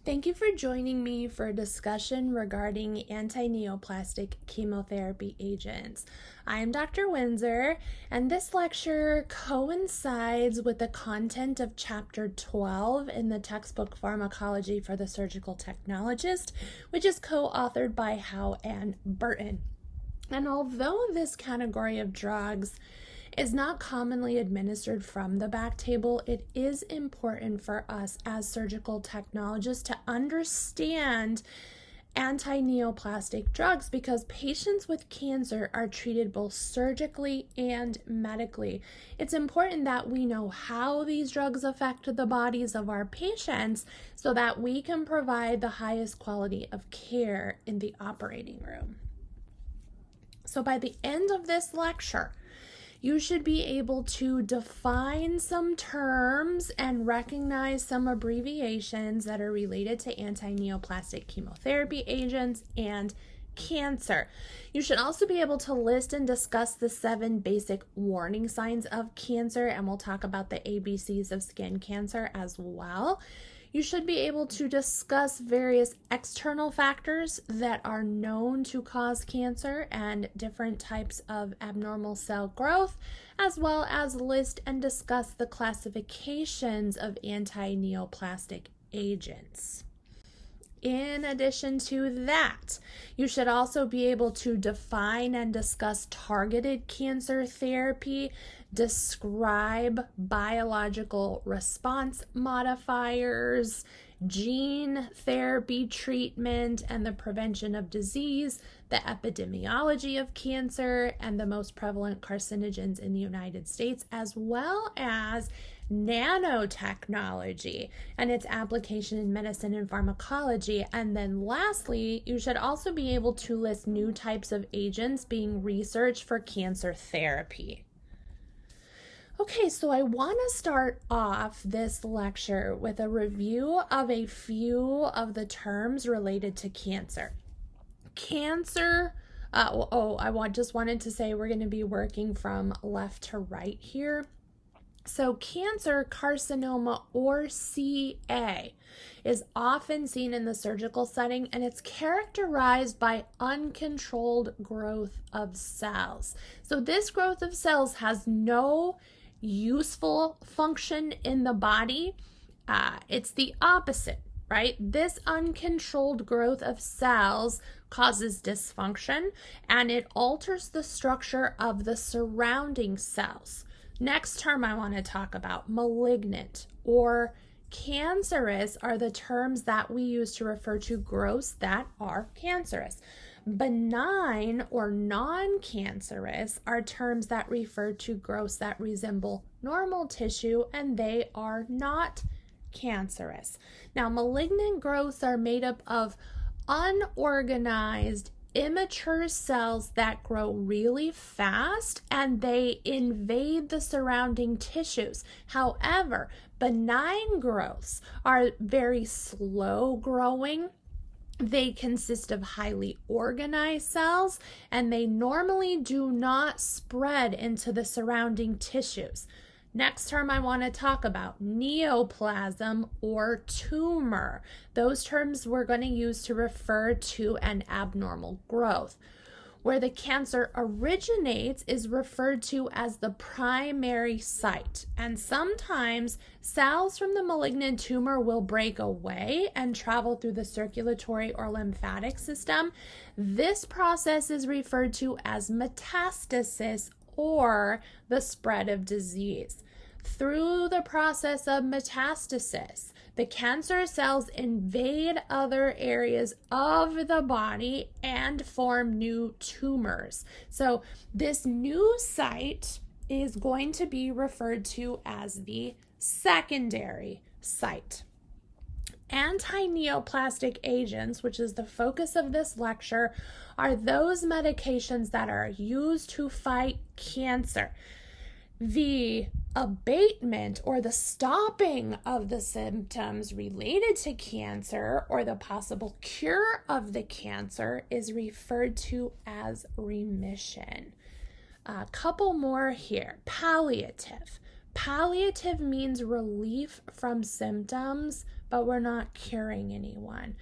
Thank you for joining me for a discussion regarding antineoplastic chemotherapy agents. I'm Dr. Windsor, and this lecture coincides with the content of Chapter 12 in the textbook Pharmacology for the Surgical Technologist, which is co-authored by Howe and Burton. And although this category of drugs is not commonly administered from the back table, it is important for us as surgical technologists to understand antineoplastic drugs because patients with cancer are treated both surgically and medically. It's important that we know how these drugs affect the bodies of our patients so that we can provide the highest quality of care in the operating room. So by the end of this lecture, you should be able to define some terms and recognize some abbreviations that are related to antineoplastic chemotherapy agents and cancer. You should also be able to list and discuss the 7 basic warning signs of cancer, and we'll talk about the ABCs of skin cancer as well. You should be able to discuss various external factors that are known to cause cancer and different types of abnormal cell growth, as well as list and discuss the classifications of antineoplastic agents. In addition to that, you should also be able to define and discuss targeted cancer therapy, describe biological response modifiers, gene therapy treatment and the prevention of disease, the epidemiology of cancer, and the most prevalent carcinogens in the United States, as well as nanotechnology and its application in medicine and pharmacology. And then lastly, you should also be able to list new types of agents being researched for cancer therapy. Okay, so I want to start off this lecture with a review of a few of the terms related to cancer. Cancer, just wanted to say we're going to be working from left to right here. So cancer, carcinoma, or CA is often seen in the surgical setting, and it's characterized by uncontrolled growth of cells. So this growth of cells has no useful function in the body. It's the opposite, right? This uncontrolled growth of cells causes dysfunction, and it alters the structure of the surrounding cells. Next term I want to talk about, malignant or cancerous, are the terms that we use to refer to growths that are cancerous. Benign or non-cancerous are terms that refer to growths that resemble normal tissue, and they are not cancerous. Now, malignant growths are made up of unorganized immature cells that grow really fast and they invade the surrounding tissues. However, benign growths are very slow growing. They consist of highly organized cells, and they normally do not spread into the surrounding tissues. Next term I want to talk about neoplasm or tumor. Those terms we're going to use to refer to an abnormal growth. Where the cancer originates is referred to as the primary site, and sometimes cells from the malignant tumor will break away and travel through the circulatory or lymphatic system. This process is referred to as metastasis or the spread of disease. Through the process of metastasis, the cancer cells invade other areas of the body and form new tumors. So this new site is going to be referred to as the secondary site. Antineoplastic agents, which is the focus of this lecture, are those medications that are used to fight cancer. The abatement or the stopping of the symptoms related to cancer or the possible cure of the cancer is referred to as remission. A couple more here. Palliative. Palliative means relief from symptoms but we're not curing anyone.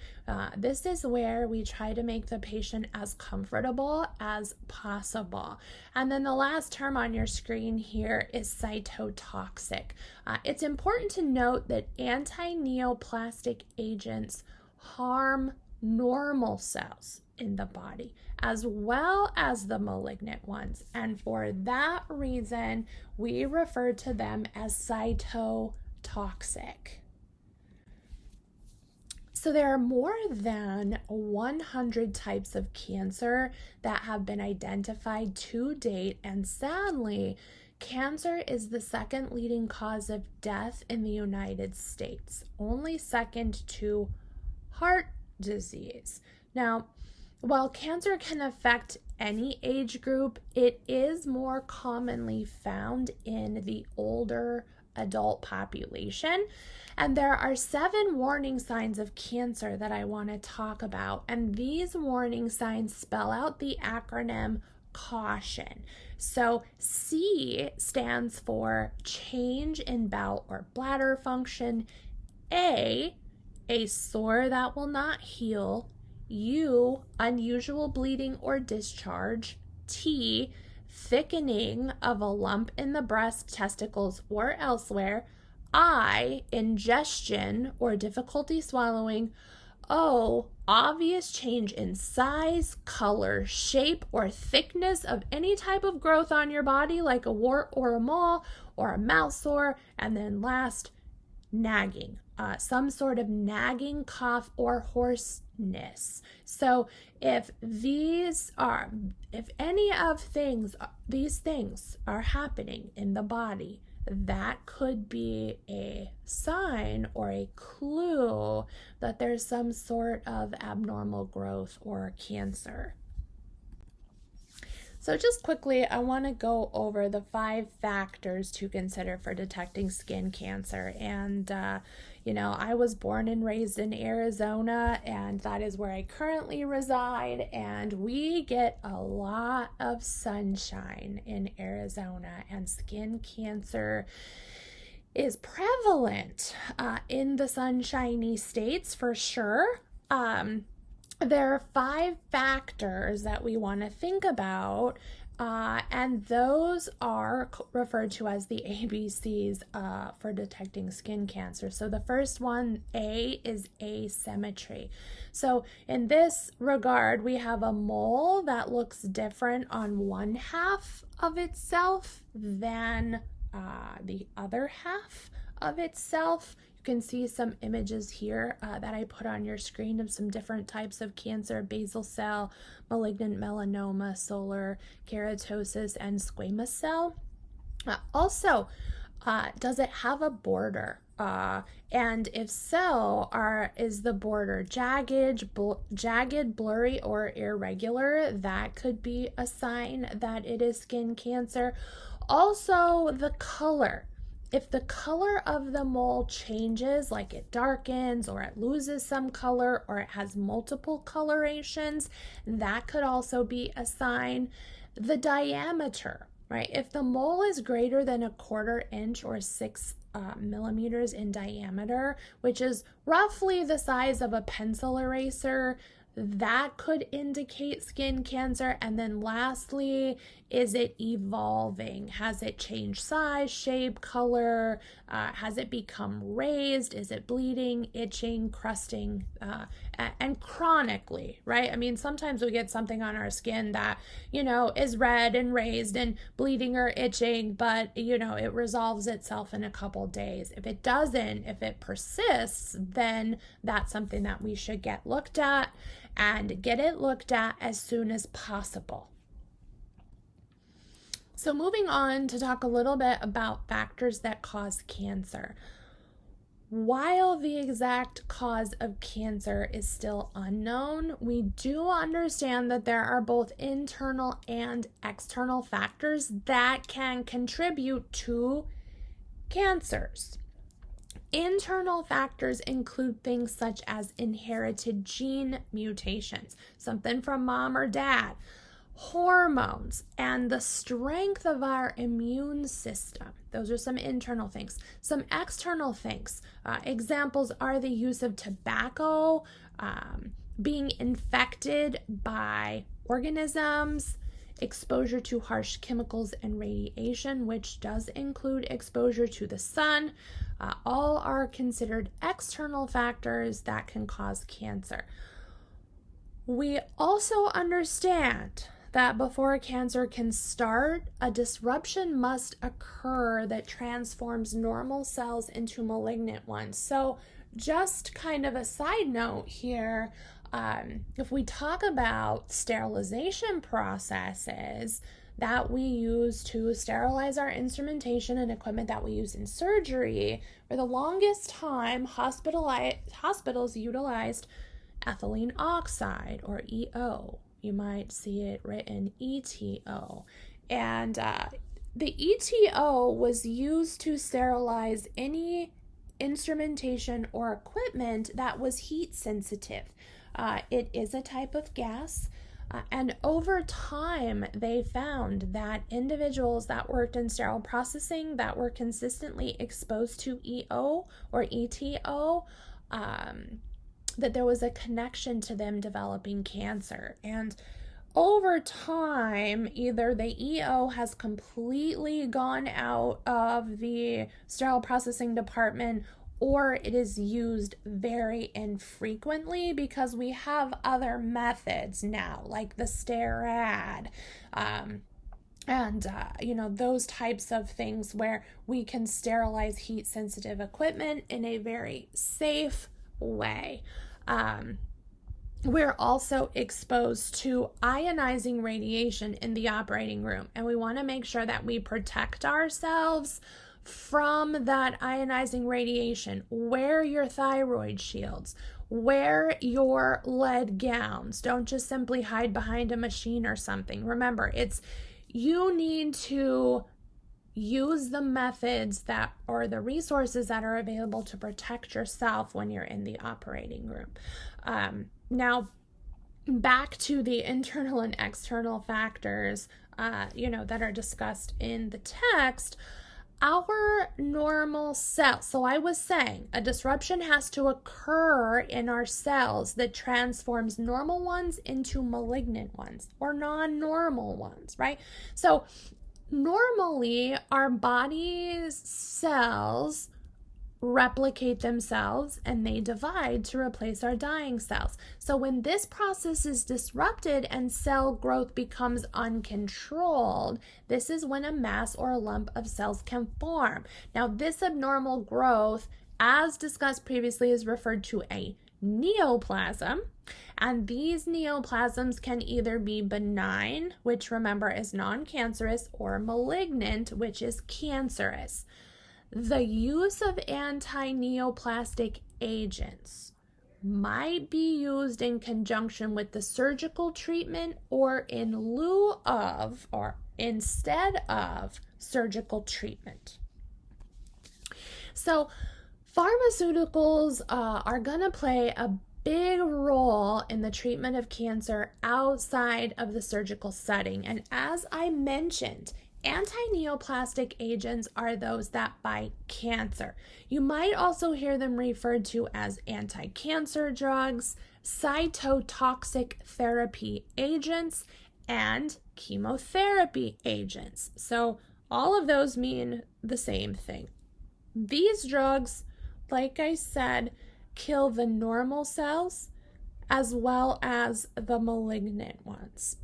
This is where we try to make the patient as comfortable as possible. And then the last term on your screen here is cytotoxic. It's important to note that antineoplastic agents harm normal cells in the body as well as the malignant ones. And for that reason, we refer to them as cytotoxic. So there are more than 100 types of cancer that have been identified to date, and sadly, cancer is the second leading cause of death in the United States, only second to heart disease. Now, while cancer can affect any age group, it is more commonly found in the older adult population. And there are 7 warning signs of cancer that I want to talk about. And these warning signs spell out the acronym CAUTION. So C stands for change in bowel or bladder function. A sore that will not heal. U, unusual bleeding or discharge. T, thickening of a lump in the breast, testicles, or elsewhere. I, ingestion or difficulty swallowing. O, obvious change in size, color, shape, or thickness of any type of growth on your body, like a wart or a mole or a mouth sore. And then last, nagging, some sort of nagging cough or hoarseness. So if any of these things are happening in the body, that could be a sign or a clue that there's some sort of abnormal growth or cancer. So just quickly, I want to go over the 5 factors to consider for detecting skin cancer. And, I was born and raised in Arizona, and that is where I currently reside. And we get a lot of sunshine in Arizona, and skin cancer is prevalent in the sunshiny states for sure. There are 5 factors that we want to think about, and those are referred to as the ABCs for detecting skin cancer. So the first one, A, is asymmetry. So in this regard, we have a mole that looks different on one half of itself than the other half of itself. You can see some images here that I put on your screen of some different types of cancer: basal cell, malignant melanoma, solar keratosis, and squamous cell. Also, does it have a border? And if so, is the border jagged, blurry, or irregular? That could be a sign that it is skin cancer. Also, the color. If the color of the mole changes, like it darkens or it loses some color or it has multiple colorations, that could also be a sign. The diameter, right? If the mole is greater than 1/4 inch or 6 millimeters in diameter, which is roughly the size of a pencil eraser, that could indicate skin cancer. And then lastly, is it evolving? Has it changed size, shape, color? Has it become raised? Is it bleeding, itching, crusting, and chronically, right? I mean, sometimes we get something on our skin that, is red and raised and bleeding or itching, but, it resolves itself in a couple days. If it doesn't, if it persists, then that's something that we should get looked at, and get it looked at as soon as possible. So moving on to talk a little bit about factors that cause cancer. While the exact cause of cancer is still unknown, we do understand that there are both internal and external factors that can contribute to cancers. Internal factors include things such as inherited gene mutations, something from mom or dad, Hormones and the strength of our immune system. Those are some internal things. Some external things. Examples are the use of tobacco, being infected by organisms, exposure to harsh chemicals and radiation, which does include exposure to the sun. All are considered external factors that can cause cancer. We also understand that before cancer can start, a disruption must occur that transforms normal cells into malignant ones. So just kind of a side note here, if we talk about sterilization processes that we use to sterilize our instrumentation and equipment that we use in surgery, for the longest time, hospitals utilized ethylene oxide, or EO. You might see it written ETO. And the ETO was used to sterilize any instrumentation or equipment that was heat sensitive. It is a type of gas. And over time, they found that individuals that worked in sterile processing that were consistently exposed to EO or ETO, that there was a connection to them developing cancer. And over time, either the EO has completely gone out of the sterile processing department, or it is used very infrequently because we have other methods now, like the STERRAD, and those types of things where we can sterilize heat sensitive equipment in a very safe way. We're also exposed to ionizing radiation in the operating room, and we want to make sure that we protect ourselves from that ionizing radiation. Wear your thyroid shields, wear your lead gowns. Don't just simply hide behind a machine or something. Remember, you need to use the methods that, or the resources that are available to protect yourself when you're in the operating room. Now, back to the internal and external factors, that are discussed in the text. Our normal cells, so I was saying a disruption has to occur in our cells that transforms normal ones into malignant ones or non-normal ones, right? So normally our body's cells replicate themselves and they divide to replace our dying cells. So when this process is disrupted and cell growth becomes uncontrolled, this is when a mass or a lump of cells can form. Now, this abnormal growth, as discussed previously, is referred to a neoplasm, and these neoplasms can either be benign, which remember is non-cancerous, or malignant, which is cancerous. The use of antineoplastic agents might be used in conjunction with the surgical treatment or in lieu of or instead of surgical treatment. So pharmaceuticals are going to play a big role in the treatment of cancer outside of the surgical setting. And as I mentioned, antineoplastic agents are those that fight cancer. You might also hear them referred to as anti-cancer drugs, cytotoxic therapy agents, and chemotherapy agents. So all of those mean the same thing. These drugs, like I said, kill the normal cells as well as the malignant ones.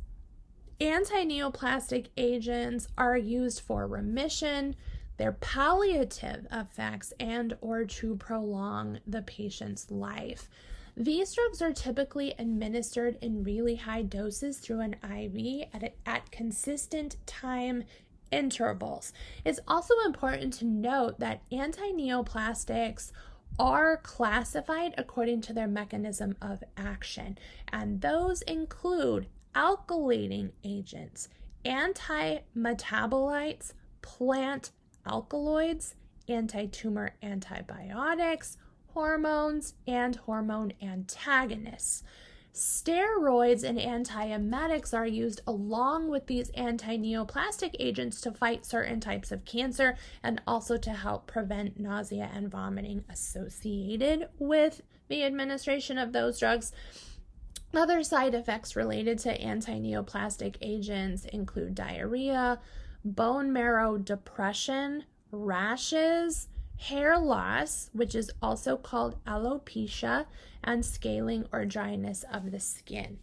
Antineoplastic agents are used for remission, their palliative effects, and or to prolong the patient's life. These drugs are typically administered in really high doses through an IV at consistent time intervals. It's also important to note that antineoplastics are classified according to their mechanism of action, and those include alkylating agents, anti-metabolites, plant alkaloids, anti-tumor antibiotics, hormones, and hormone antagonists. Steroids and antiemetics are used along with these antineoplastic agents to fight certain types of cancer and also to help prevent nausea and vomiting associated with the administration of those drugs. Other side effects related to antineoplastic agents include diarrhea, bone marrow depression, rashes, hair loss, which is also called alopecia, and scaling or dryness of the skin.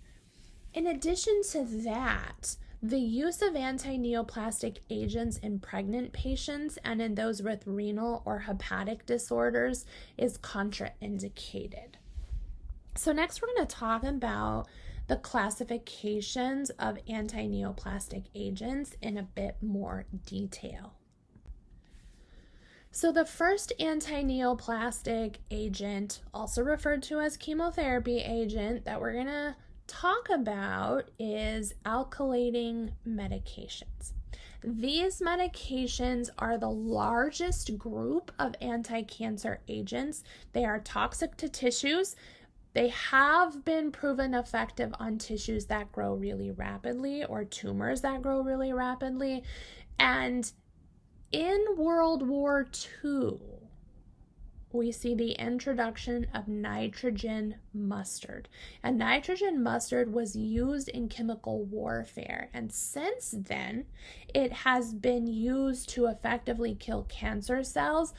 In addition to that, the use of antineoplastic agents in pregnant patients and in those with renal or hepatic disorders is contraindicated. So next we're going to talk about the classifications of antineoplastic agents in a bit more detail. So the first antineoplastic agent, also referred to as chemotherapy agent, that we're going to talk about is alkylating medications. These medications are the largest group of anti-cancer agents. They are toxic to tissues. They have been proven effective on tissues that grow really rapidly or tumors that grow really rapidly. And in World War II, we see the introduction of nitrogen mustard. And nitrogen mustard was used in chemical warfare. And since then, it has been used to effectively kill cancer cells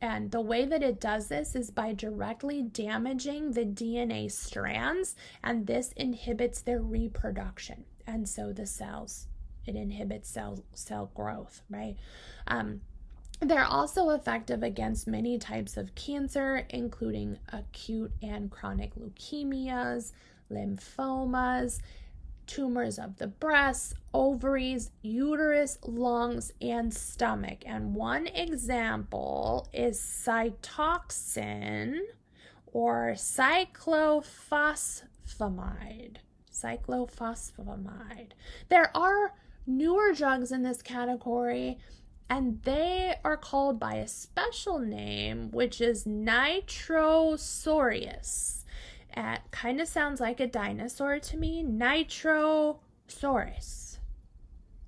and the way that it does this is by directly damaging the DNA strands, and this inhibits their reproduction. And so it inhibits cell growth, right? They're also effective against many types of cancer, including acute and chronic leukemias, lymphomas, tumors of the breasts, ovaries, uterus, lungs, and stomach. And one example is Cytoxan or cyclophosphamide. There are newer drugs in this category, and they are called by a special name, which is nitrosaurus. It kind of sounds like a dinosaur to me. Nitrosaurus.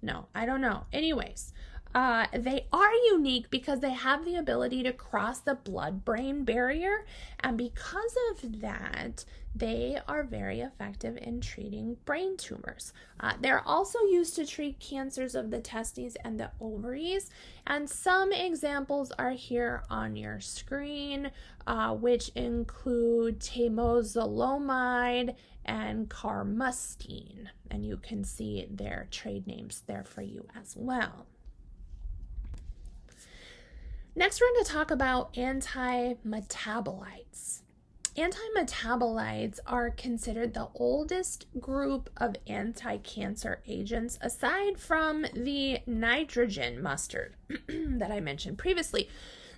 No, I don't know. Anyways, they are unique because they have the ability to cross the blood-brain barrier, and because of that, they are very effective in treating brain tumors. They're also used to treat cancers of the testes and the ovaries, and some examples are here on your screen, which include temozolomide and carmustine, and you can see their trade names there for you as well. Next, we're going to talk about antimetabolites. Antimetabolites are considered the oldest group of anti-cancer agents, aside from the nitrogen mustard that I mentioned previously.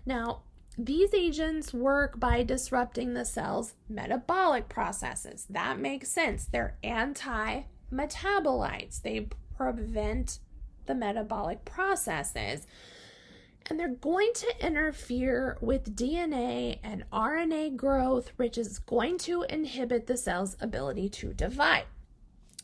Now, these agents work by disrupting the cell's metabolic processes. That makes sense. They're anti-metabolites. They prevent the metabolic processes. And they're going to interfere with DNA and RNA growth, which is going to inhibit the cell's ability to divide.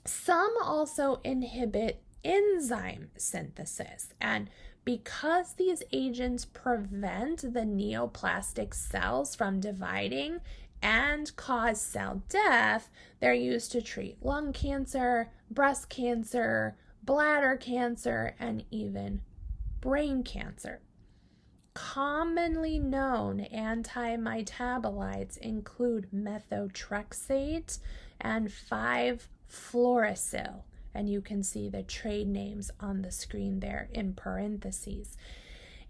Some also inhibit enzyme synthesis. And because these agents prevent the neoplastic cells from dividing and cause cell death, they're used to treat lung cancer, breast cancer, bladder cancer, and even brain cancer. Commonly known antimetabolites include methotrexate and 5-fluorouracil, and you can see the trade names on the screen there in parentheses.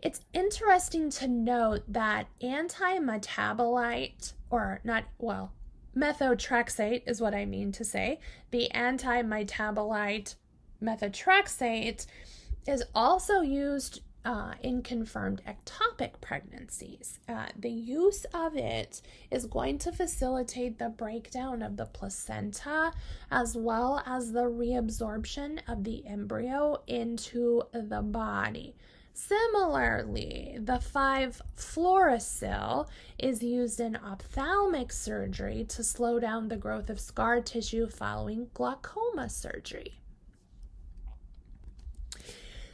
It's interesting to note that methotrexate is what I mean to say. The antimetabolite methotrexate is also used in confirmed ectopic pregnancies. The use of it is going to facilitate the breakdown of the placenta as well as the reabsorption of the embryo into the body. Similarly, the 5-fluorouracil is used in ophthalmic surgery to slow down the growth of scar tissue following glaucoma surgery.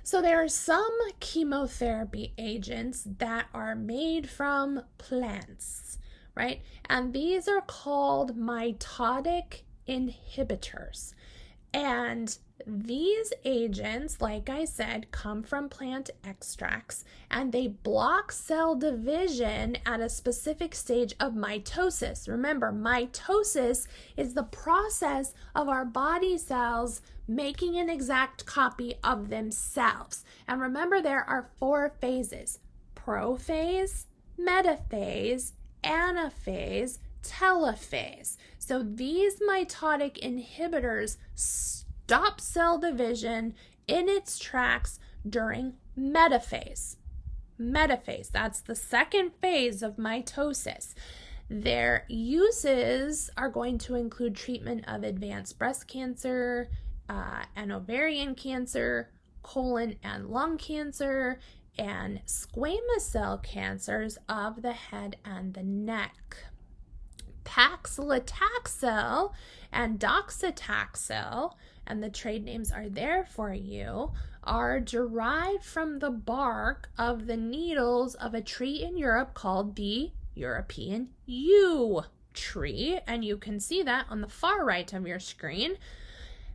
So there are some chemotherapy agents that are made from plants, right? And these are called mitotic inhibitors. And these agents, like I said, come from plant extracts, and they block cell division at a specific stage of mitosis. Remember, mitosis is the process of our body cells making an exact copy of themselves. And remember, there are 4 phases: prophase, metaphase, anaphase, telophase. So these mitotic inhibitors stop cell division in its tracks during metaphase. Metaphase, that's the second phase of mitosis. Their uses are going to include treatment of advanced breast cancer, and ovarian cancer, colon and lung cancer, and squamous cell cancers of the head and the neck. Paclitaxel and docetaxel, and the trade names are there for you, are derived from the bark of the needles of a tree in Europe called the European yew tree, and you can see that on the far right of your screen.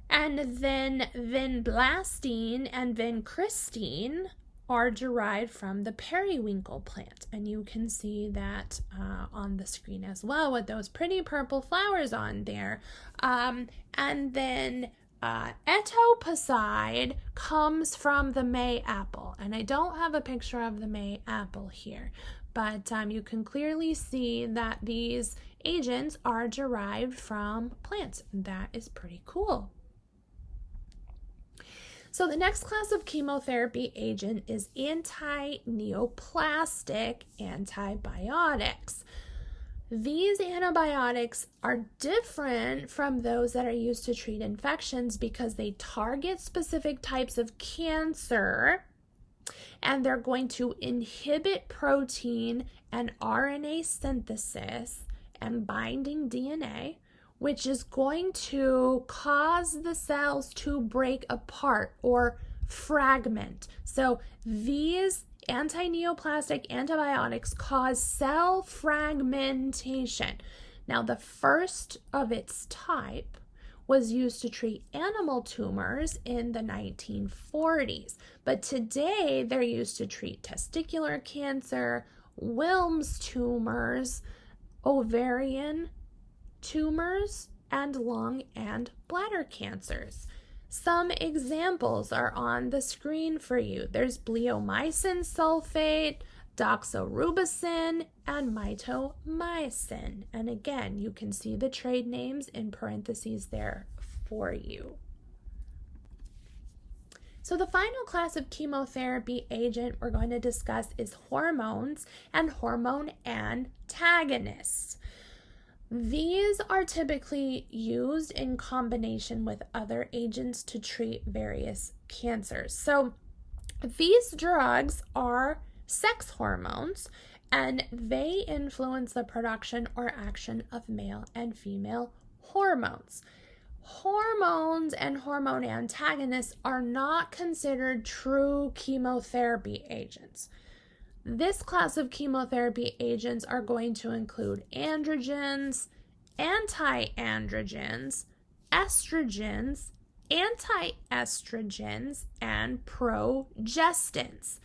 And then vinblastine and vincristine are derived from the periwinkle plant, and you can see that on the screen as well with those pretty purple flowers on there. And then etoposide comes from the May apple, and I don't have a picture of the May apple here, but you can clearly see that these agents are derived from plants. That is pretty cool. So the next class of chemotherapy agent is antineoplastic antibiotics. These antibiotics are different from those that are used to treat infections because they target specific types of cancer, and they're going to inhibit protein and RNA synthesis and binding DNA, which is going to cause the cells to break apart or fragment. So these antineoplastic antibiotics cause cell fragmentation. Now, the first of its type was used to treat animal tumors in the 1940s, but today they're used to treat testicular cancer, Wilms tumors, ovarian tumors, and lung and bladder cancers. Some examples are on the screen for you. There's bleomycin sulfate, doxorubicin, and mitomycin. And again, you can see the trade names in parentheses there for you. So the final class of chemotherapy agent we're going to discuss is hormones and hormone antagonists. These are typically used in combination with other agents to treat various cancers. So these drugs are sex hormones, and they influence the production or action of male and female hormones. Hormones and hormone antagonists are not considered true chemotherapy agents. This class of chemotherapy agents are going to include androgens, anti-androgens, estrogens, anti-estrogens, and progestins.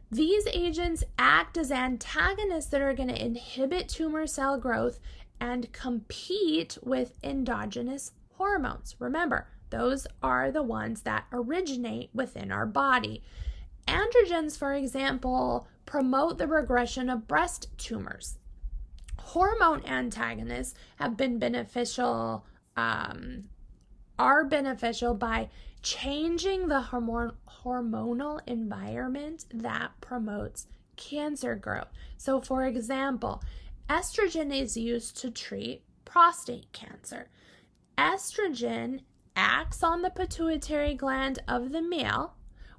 These agents act as antagonists that are going to inhibit tumor cell growth and compete with endogenous hormones. Remember, those are the ones that originate within our body. Androgens, for example, promote the regression of breast tumors. Hormone antagonists have been beneficial, are beneficial by changing the hormonal environment that promotes cancer growth. So, for example, estrogen is used to treat prostate cancer. Estrogen acts on the pituitary gland of the male,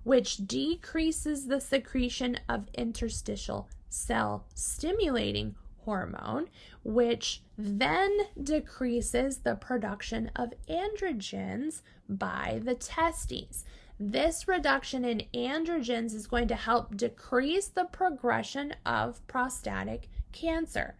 which decreases the secretion of interstitial cell stimulating hormone, which then decreases the production of androgens by the testes. This reduction in androgens is going to help decrease the progression of prostatic cancer.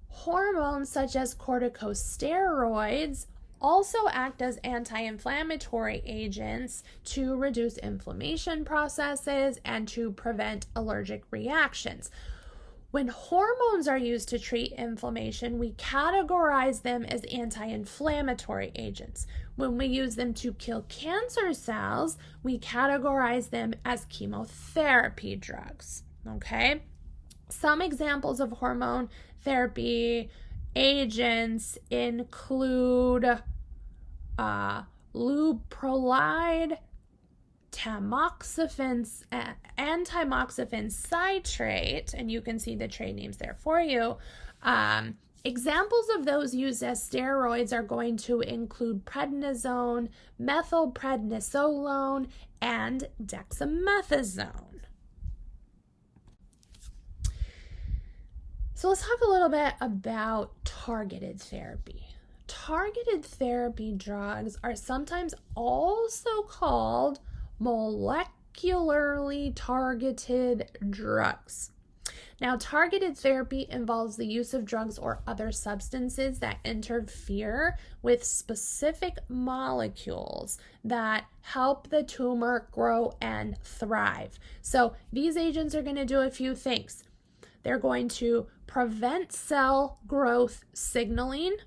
Hormones such as corticosteroids also act as anti-inflammatory agents to reduce inflammation processes and to prevent allergic reactions. When hormones are used to treat inflammation, we categorize them as anti-inflammatory agents. When we use them to kill cancer cells, we categorize them as chemotherapy drugs. Okay? Some examples of hormone therapy agents include leuprolide, antimoxidant citrate, and you can see the trade names there for you. Examples of those used as steroids are going to include prednisone, methylprednisolone, and dexamethasone. So let's talk a little bit about targeted therapy. Targeted therapy drugs are sometimes also called molecularly targeted drugs. Now, targeted therapy involves the use of drugs or other substances that interfere with specific molecules that help the tumor grow and thrive. So these agents are going to do a few things. They're going to prevent cell growth signaling,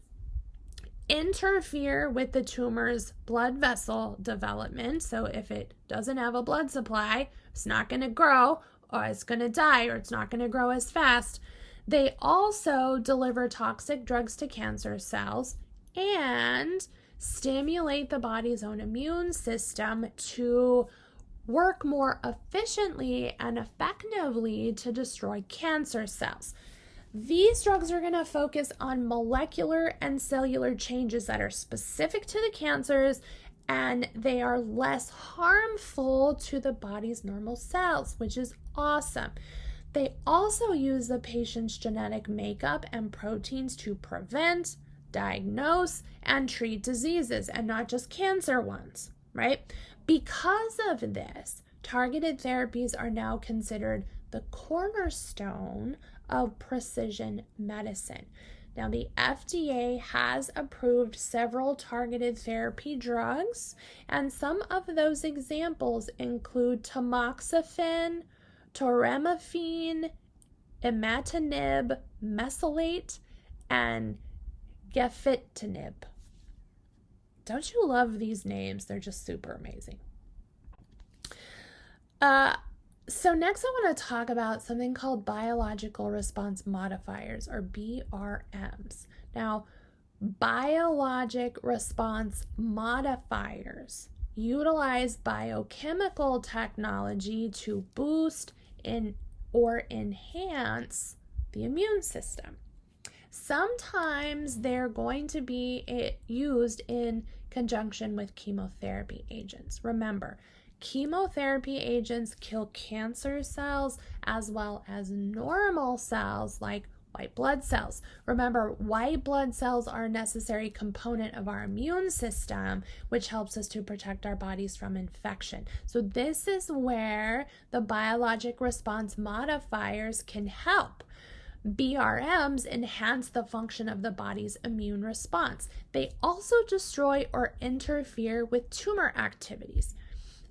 interfere with the tumor's blood vessel development. So if it doesn't have a blood supply, it's not going to grow, or it's going to die, or it's not going to grow as fast. They also deliver toxic drugs to cancer cells and stimulate the body's own immune system to work more efficiently and effectively to destroy cancer cells. These drugs are going to focus on molecular and cellular changes that are specific to the cancers, and they are less harmful to the body's normal cells, which is awesome. They also use the patient's genetic makeup and proteins to prevent, diagnose, and treat diseases, and not just cancer ones, right? Because of this, targeted therapies are now considered the cornerstone of precision medicine. Now, the FDA has approved several targeted therapy drugs, and some of those examples include tamoxifen, toremifene, imatinib, mesylate, and gefitinib. Don't you love these names? They're just super amazing. So next I want to talk about something called biological response modifiers, or BRMs. Now, biologic response modifiers utilize biochemical technology to boost or enhance the immune system. Sometimes they're going to be used in conjunction with chemotherapy agents. Remember, chemotherapy agents kill cancer cells as well as normal cells like white blood cells. Remember, white blood cells are a necessary component of our immune system, which helps us to protect our bodies from infection. So this is where the biologic response modifiers can help. BRMs enhance the function of the body's immune response. They also destroy or interfere with tumor activities.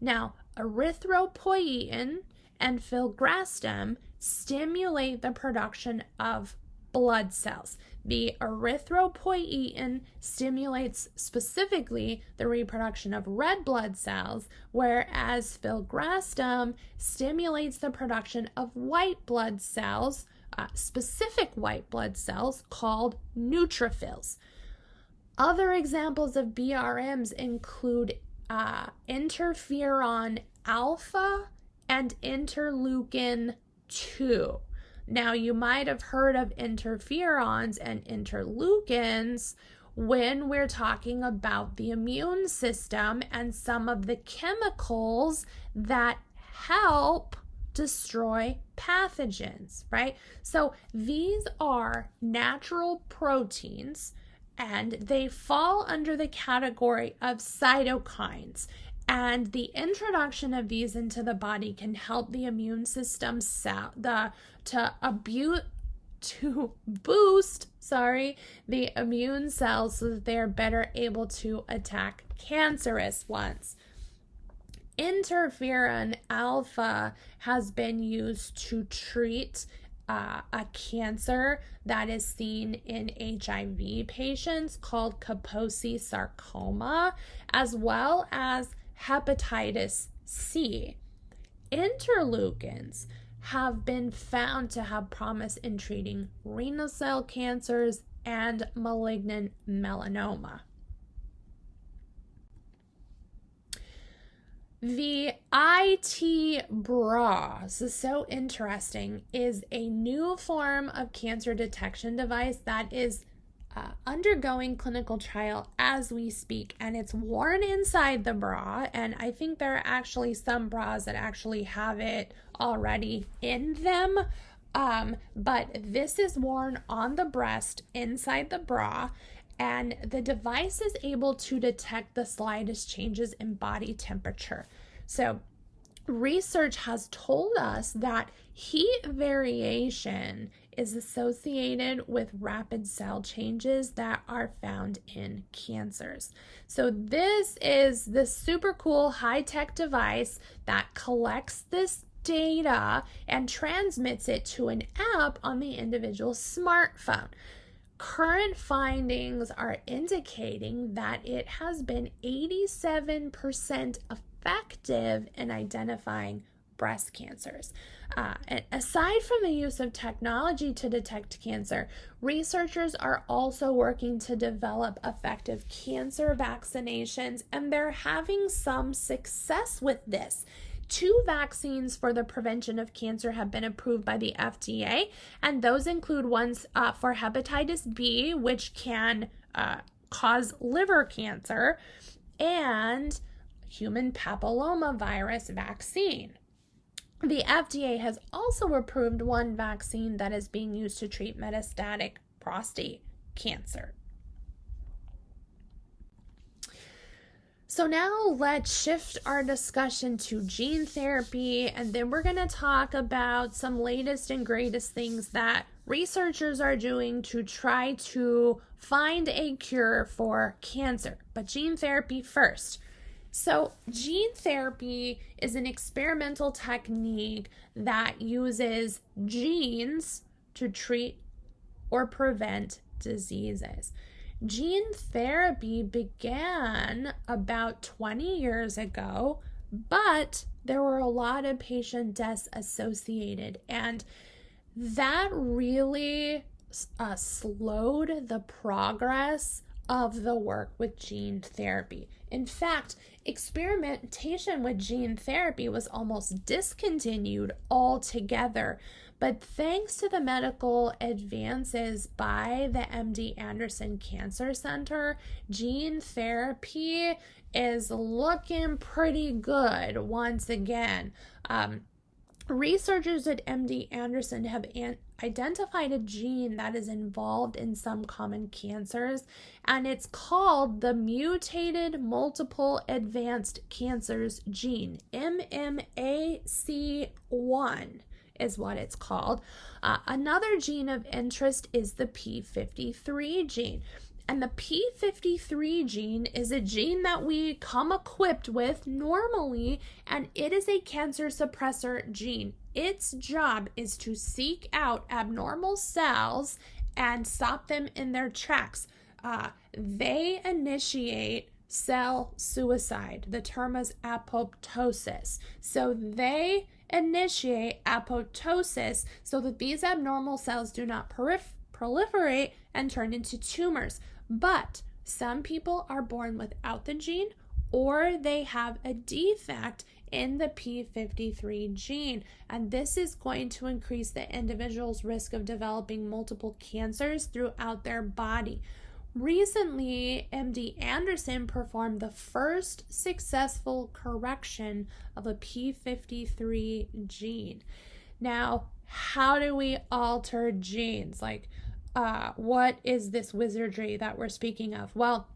Now, erythropoietin and filgrastim stimulate the production of blood cells. The erythropoietin stimulates specifically the reproduction of red blood cells, whereas filgrastim stimulates the production of white blood cells, specific white blood cells called neutrophils. Other examples of BRMs include interferon alpha and interleukin 2. Now, you might have heard of interferons and interleukins, when we're talking about the immune system and some of the chemicals that help destroy pathogens, right? So these are natural proteins and they fall under the category of cytokines. And the introduction of these into the body can help the immune system to boost the immune cells so that they are better able to attack cancerous ones. Interferon alpha has been used to treat a cancer that is seen in HIV patients called Kaposi sarcoma, as well as hepatitis C. Interleukins have been found to have promise in treating renal cell cancers and malignant melanoma. The IT bra, this is so interesting, is a new form of cancer detection device that is undergoing clinical trial as we speak, and it's worn inside the bra, and I think there are actually some bras that actually have it already in them, but this is worn on the breast inside the bra, and the device is able to detect the slightest changes in body temperature. So research has told us that heat variation is associated with rapid cell changes that are found in cancers. So this is the super cool high-tech device that collects this data and transmits it to an app on the individual's smartphone. Current findings are indicating that it has been 87% effective in identifying breast cancers. And aside from the use of technology to detect cancer, researchers are also working to develop effective cancer vaccinations, and they're having some success with this. 2 vaccines for the prevention of cancer have been approved by the FDA, and those include ones for hepatitis B, which can cause liver cancer, and human papillomavirus vaccine. The FDA has also approved one vaccine that is being used to treat metastatic prostate cancer. So now let's shift our discussion to gene therapy, and then we're going to talk about some latest and greatest things that researchers are doing to try to find a cure for cancer. But gene therapy first. So gene therapy is an experimental technique that uses genes to treat or prevent diseases. Gene therapy began about 20 years ago, but there were a lot of patient deaths associated, and that really slowed the progress of the work with gene therapy. In fact, experimentation with gene therapy was almost discontinued altogether. But thanks to the medical advances by the MD Anderson Cancer Center, gene therapy is looking pretty good once again. Researchers at MD Anderson have identified a gene that is involved in some common cancers, and it's called the mutated multiple advanced cancers gene, MMAC1 is what it's called. Another gene of interest is the P53 gene. And the P53 gene is a gene that we come equipped with normally, and it is a cancer suppressor gene. Its job is to seek out abnormal cells and stop them in their tracks. They initiate cell suicide. The term is apoptosis. So they initiate apoptosis so that these abnormal cells do not proliferate and turn into tumors. But some people are born without the gene, or they have a defect in the P53 gene, and this is going to increase the individual's risk of developing multiple cancers throughout their body. Recently, MD Anderson performed the first successful correction of a p53 gene. Now, how do we alter genes? What is this wizardry that we're speaking of? Well,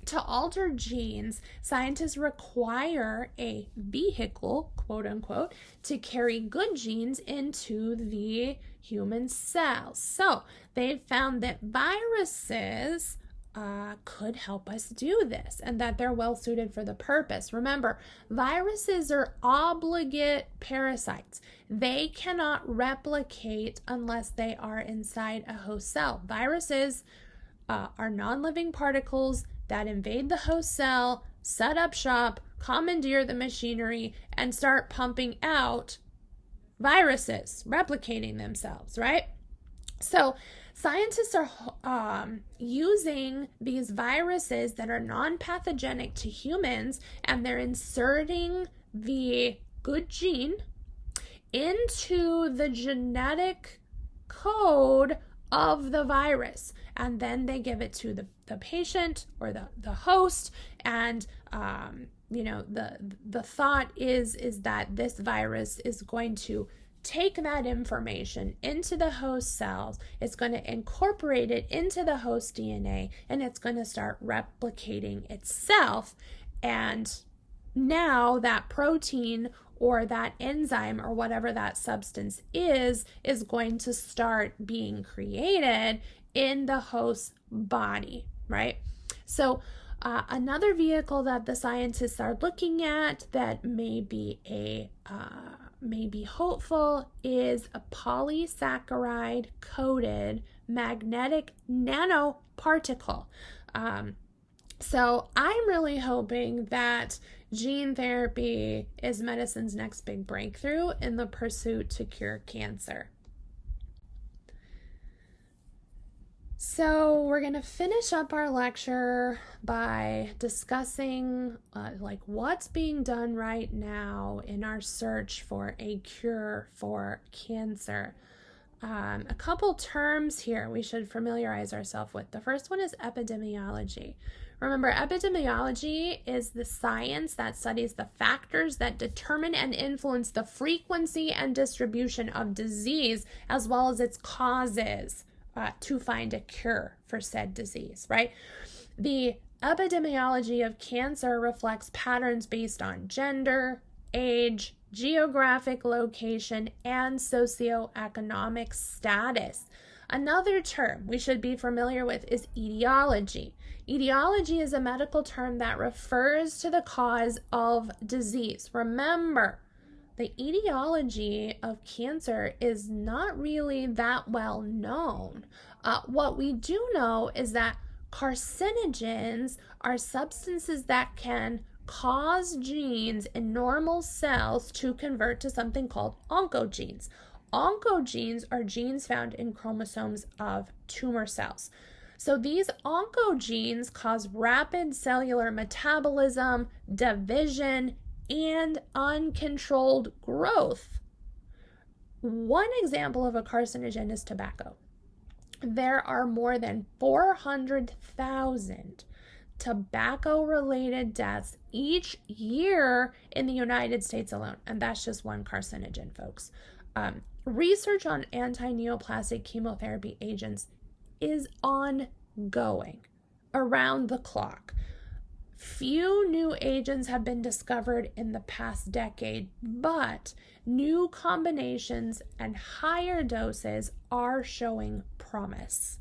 to alter genes, scientists require a vehicle, quote unquote, to carry good genes into the human cells. So they found that viruses could help us do this and that they're well suited for the purpose. Remember, viruses are obligate parasites. They cannot replicate unless they are inside a host cell. Viruses are non-living particles that invade the host cell, set up shop, commandeer the machinery, and start pumping out viruses, replicating themselves, right? So scientists are using these viruses that are non-pathogenic to humans, and they're inserting the good gene into the genetic code of the virus, and then they give it to the patient or the host, and the thought is that this virus is going to take that information into the host cells, it's going to incorporate it into the host DNA, and it's going to start replicating itself. And now that protein or that enzyme or whatever that substance is going to start being created in the host body, right? So another vehicle that the scientists are looking at that may be hopeful is a polysaccharide coated magnetic nanoparticle. So I'm really hoping that gene therapy is medicine's next big breakthrough in the pursuit to cure cancer. So we're going to finish up our lecture by discussing what's being done right now in our search for a cure for cancer. A couple terms here we should familiarize ourselves with. The first one is epidemiology. Remember, epidemiology is the science that studies the factors that determine and influence the frequency and distribution of disease, as well as its causes, to find a cure for said disease, right? The epidemiology of cancer reflects patterns based on gender, age, geographic location, and socioeconomic status. Another term we should be familiar with is etiology. Etiology is a medical term that refers to the cause of disease. Remember, the etiology of cancer is not really that well known. What we do know is that carcinogens are substances that can cause genes in normal cells to convert to something called oncogenes. Oncogenes are genes found in chromosomes of tumor cells. So these oncogenes cause rapid cellular metabolism, division, and uncontrolled growth. One example of a carcinogen is tobacco. There are more than 400,000 tobacco-related deaths each year in the United States alone, and that's just one carcinogen, folks. Research on antineoplastic chemotherapy agents is ongoing around the clock. Few new agents have been discovered in the past decade, but new combinations and higher doses are showing promise.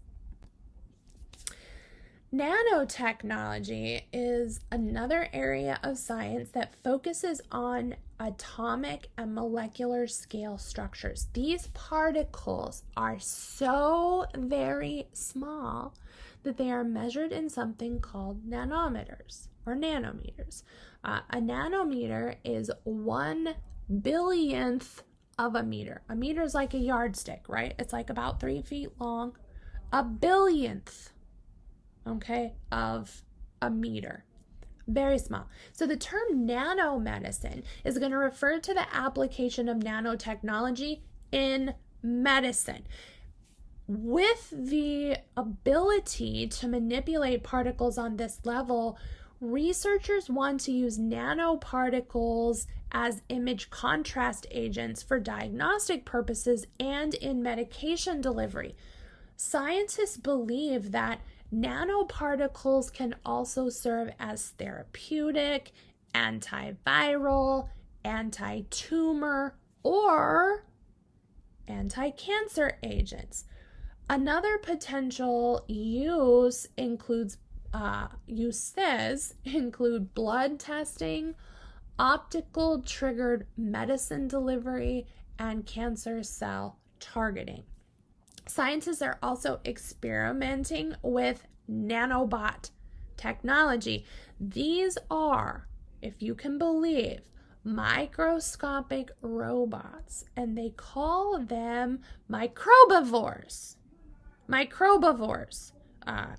Nanotechnology is another area of science that focuses on atomic and molecular scale structures. These particles are so very small that they are measured in something called nanometers or nanometers. A nanometer is 1/billionth of a meter. A meter is like a yardstick, right? It's like about 3 feet long. 1/billionth, okay, of a meter. Very small. So the term nanomedicine is going to refer to the application of nanotechnology in medicine. with the ability to manipulate particles on this level, researchers want to use nanoparticles as image contrast agents for diagnostic purposes and in medication delivery. Scientists believe that nanoparticles can also serve as therapeutic, antiviral, anti-tumor, or anti-cancer agents. Another potential uses include blood testing, optical triggered medicine delivery, and cancer cell targeting. Scientists are also experimenting with nanobot technology. These are, if you can believe, microscopic robots, and they call them microbivores.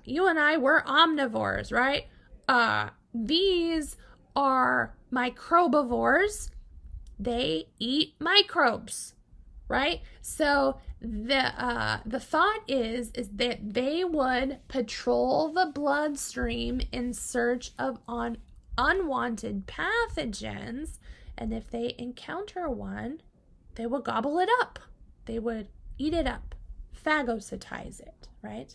You and I, we're omnivores, right? These are microbivores. They eat microbes, right? So the thought is that they would patrol the bloodstream in search of unwanted pathogens, and if they encounter one, they would gobble it up. They would eat it up, phagocytize it, right?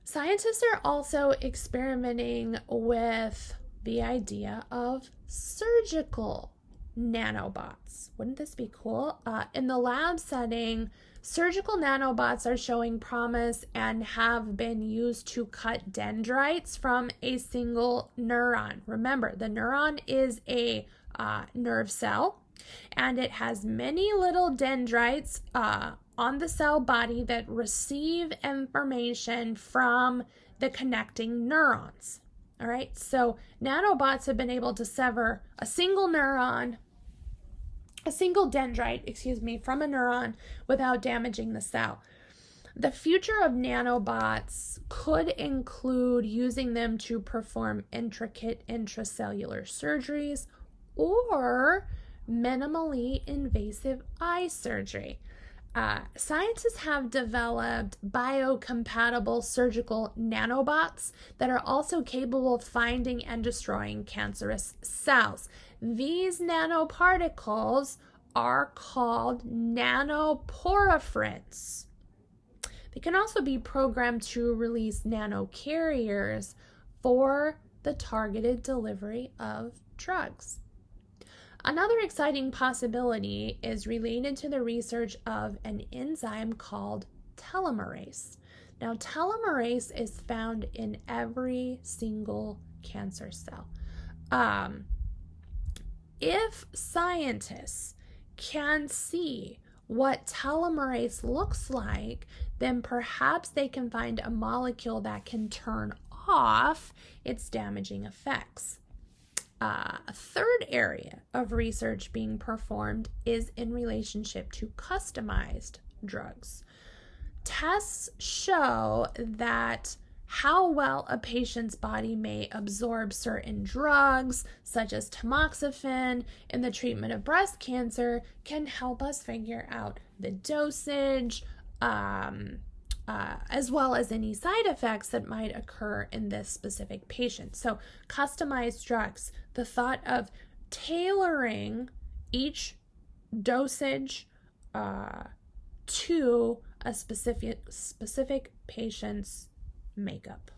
Scientists are also experimenting with the idea of surgical nanobots. Wouldn't this be cool? In the lab setting, surgical nanobots are showing promise and have been used to cut dendrites from a single neuron. Remember, the neuron is a nerve cell, and it has many little dendrites on the cell body that receive information from the connecting neurons. All right, so nanobots have been able to sever a single dendrite, from a neuron without damaging the cell. The future of nanobots could include using them to perform intricate intracellular surgeries or minimally invasive eye surgery. Scientists have developed biocompatible surgical nanobots that are also capable of finding and destroying cancerous cells. These nanoparticles are called nanoporphyrins. They can also be programmed to release nanocarriers for the targeted delivery of drugs. Another exciting possibility is related to the research of an enzyme called telomerase. Now, telomerase is found in every single cancer cell. If scientists can see what telomerase looks like, then perhaps they can find a molecule that can turn off its damaging effects. A third area of research being performed is in relationship to customized drugs. Tests show that how well a patient's body may absorb certain drugs, such as tamoxifen, in the treatment of breast cancer, can help us figure out the dosage, as well as any side effects that might occur in this specific patient. So, customized drugs, the thought of tailoring each dosage to a specific patient's makeup.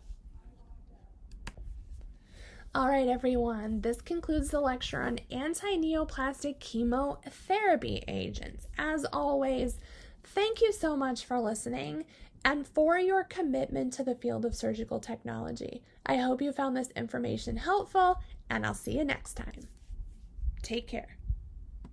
All right, everyone, this concludes the lecture on antineoplastic chemotherapy agents. As always, thank you so much for listening and for your commitment to the field of surgical technology. I hope you found this information helpful, and I'll see you next time. Take care.